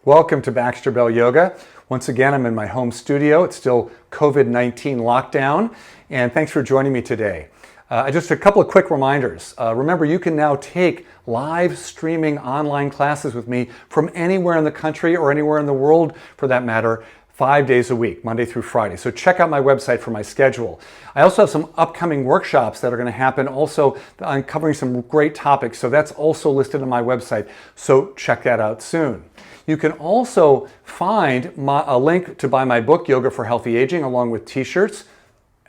Welcome to Baxter Bell Yoga. Once again, I'm in my home studio. It's still COVID-19 lockdown, and thanks for joining me today. Just a couple of quick reminders. Remember, you can now take live streaming online classes with me from anywhere in the country or anywhere in the world, for that matter, 5 days a week, Monday through Friday. So check out my website for my schedule. I also have some upcoming workshops that are going to happen also on covering some great topics. So that's also listed on my website. So check that out soon. You can also find a link to buy my book, Yoga for Healthy Aging, along with t-shirts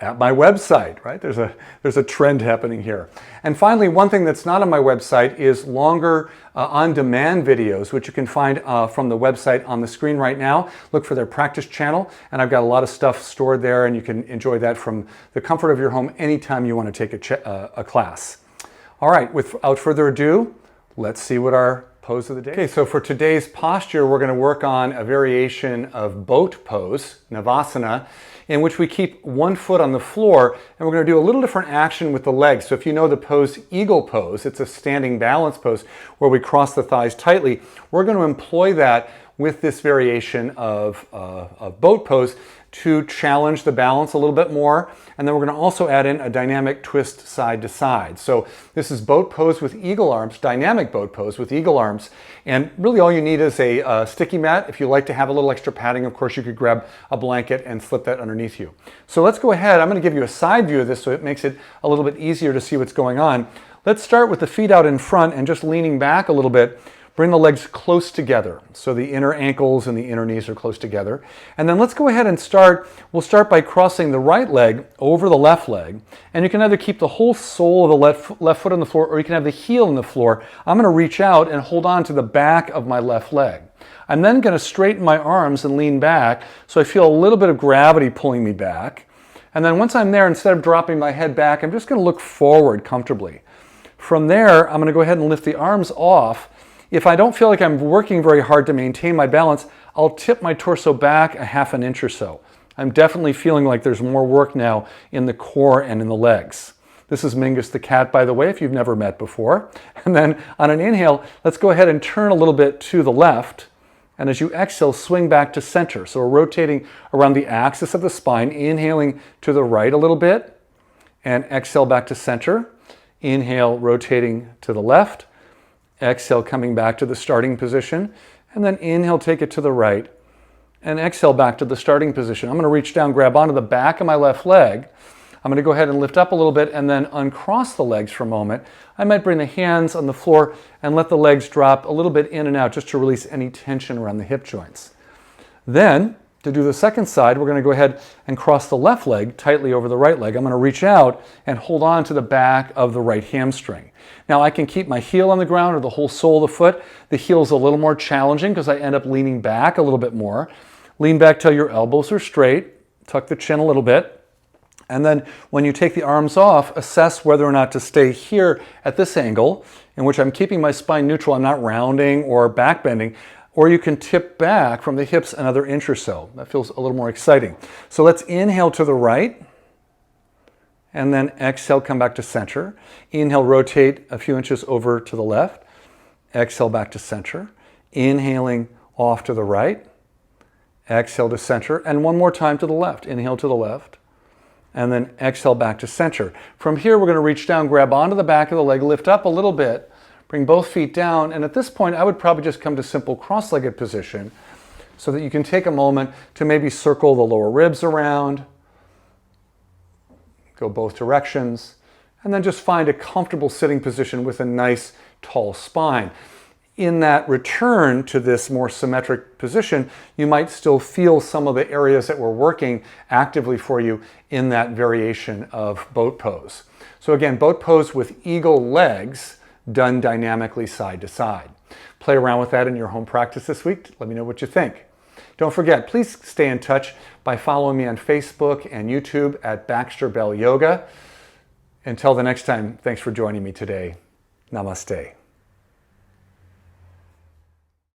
at my website, right? There's a trend happening here. And finally, one thing that's not on my website is longer on-demand videos, which you can find from the website on the screen right now. Look for their practice channel, and I've got a lot of stuff stored there, and you can enjoy that from the comfort of your home anytime you want to take a class. All right, without further ado, let's see what our pose of the day. Okay, so for today's posture, we're going to work on a variation of boat pose, Navasana, in which we keep one foot on the floor, and we're going to do a little different action with the legs. So if you know the pose, eagle pose, it's a standing balance pose where we cross the thighs tightly. We're going to employ that with this variation of boat pose to challenge the balance a little bit more. And then we're going to also add in a dynamic twist side to side. So this is boat pose with eagle arms, dynamic boat pose with eagle arms. And really all you need is a sticky mat. If you like to have a little extra padding, of course, you could grab a blanket and slip that underneath you. So let's go ahead. I'm going to give you a side view of this so it makes it a little bit easier to see what's going on. Let's start with the feet out in front and just leaning back a little bit. Bring the legs close together, so the inner ankles and the inner knees are close together. And then let's go ahead and start. We'll start by crossing the right leg over the left leg. And you can either keep the whole sole of the left foot on the floor, or you can have the heel on the floor. I'm going to reach out and hold on to the back of my left leg. I'm then going to straighten my arms and lean back, so I feel a little bit of gravity pulling me back. And then once I'm there, instead of dropping my head back, I'm just going to look forward comfortably. From there, I'm going to go ahead and lift the arms off. If I don't feel like I'm working very hard to maintain my balance, I'll tip my torso back a ½ an inch or so. I'm definitely feeling like there's more work now in the core and in the legs. This is Mingus the cat, by the way, if you've never met before. And then on an inhale, let's go ahead and turn a little bit to the left. And as you exhale, swing back to center. So we're rotating around the axis of the spine, inhaling to the right a little bit, and exhale back to center. Inhale, rotating to the left. Exhale, coming back to the starting position, and then inhale, take it to the right, and exhale back to the starting position. I'm going to reach down, grab onto the back of my left leg. I'm going to go ahead and lift up a little bit and then uncross the legs for a moment. I might bring the hands on the floor and let the legs drop a little bit in and out just to release any tension around the hip joints. Then, to do the second side, we're going to go ahead and cross the left leg tightly over the right leg. I'm going to reach out and hold on to the back of the right hamstring. Now I can keep my heel on the ground or the whole sole of the foot. The heel is a little more challenging because I end up leaning back a little bit more. Lean back till your elbows are straight. Tuck the chin a little bit. And then when you take the arms off, assess whether or not to stay here at this angle, in which I'm keeping my spine neutral. I'm not rounding or back bending. Or you can tip back from the hips another inch or so. That feels a little more exciting. So let's inhale to the right. And then exhale, come back to center. Inhale, rotate a few inches over to the left. Exhale, back to center. Inhaling off to the right. Exhale to center. And one more time to the left. Inhale to the left. And then exhale back to center. From here, we're going to reach down, grab onto the back of the leg, lift up a little bit, bring both feet down. And at this point, I would probably just come to simple cross-legged position so that you can take a moment to maybe circle the lower ribs around. Go both directions, and then just find a comfortable sitting position with a nice tall spine. In that return to this more symmetric position, you might still feel some of the areas that were working actively for you in that variation of boat pose. So again, boat pose with eagle legs done dynamically side to side. Play around with that in your home practice this week. Let me know what you think. Don't forget, please stay in touch by following me on Facebook and YouTube at Baxter Bell Yoga. Until the next time, thanks for joining me today. Namaste.